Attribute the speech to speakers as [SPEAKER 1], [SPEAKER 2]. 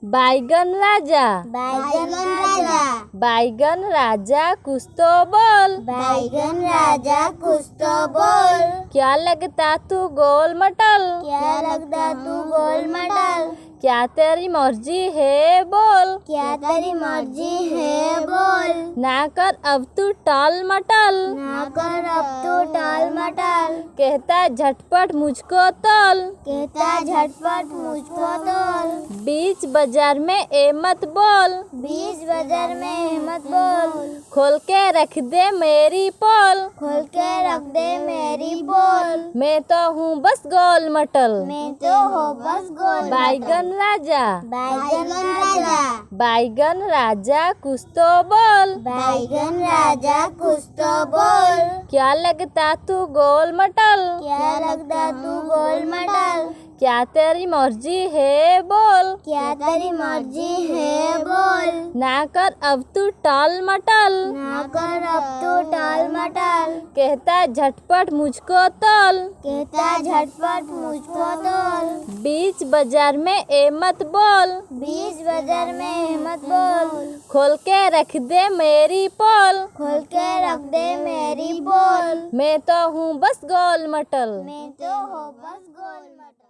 [SPEAKER 1] बैगन राजा
[SPEAKER 2] बैगन राजा
[SPEAKER 1] बैगन राजा कुछ तो बोल।
[SPEAKER 2] बैगन राजा कुछ तो बोल।
[SPEAKER 1] क्या लगता तू गोल मटल।
[SPEAKER 2] क्या लगता तू गोल मटल।
[SPEAKER 1] क्या तेरी मर्जी है बोल।
[SPEAKER 2] क्या तेरी मर्जी है बोल।
[SPEAKER 1] ना कर अब तू टाल मटल।
[SPEAKER 2] ना कर अब तू टाल मटल।
[SPEAKER 1] कहता झटपट मुझको तोल।
[SPEAKER 2] कहता झटपट मुझको तोल।
[SPEAKER 1] बीच बाजार में ए मत बोल।
[SPEAKER 2] बीच बाजार में मत बोल।
[SPEAKER 1] खोल के रख दे मेरी पोल।
[SPEAKER 2] खोल के रख दे मेरी बोल।
[SPEAKER 1] मैं तो हूँ बस गोल मटल।
[SPEAKER 2] मैं तो हो बस गोल
[SPEAKER 1] बैगन राजा
[SPEAKER 2] बैगन राजा
[SPEAKER 1] बैगन राजा कुछ तो बोल।
[SPEAKER 2] बैगन राजा कुछ तो बोल।
[SPEAKER 1] क्या लगता तू गोल मटल।
[SPEAKER 2] क्या लगता तू गोल मटल।
[SPEAKER 1] क्या तेरी मर्जी है बोल।
[SPEAKER 2] क्या तेरी मर्जी है बोल।
[SPEAKER 1] ना कर अब तू टाल मटल।
[SPEAKER 2] ना कर अब तू टाल मटल।
[SPEAKER 1] कहता झटपट मुझको तोल।
[SPEAKER 2] कहता झटपट मुझको तोल।
[SPEAKER 1] बीच बाजार में ए मत बोल।
[SPEAKER 2] बीच बाजार में मत बोल।
[SPEAKER 1] खोल के रख दे मेरी पोल।
[SPEAKER 2] खोल के रख दे मेरी बोल।
[SPEAKER 1] मैं तो हूँ बस गोल मटल।
[SPEAKER 2] मैं तो हो बस गोल मटल।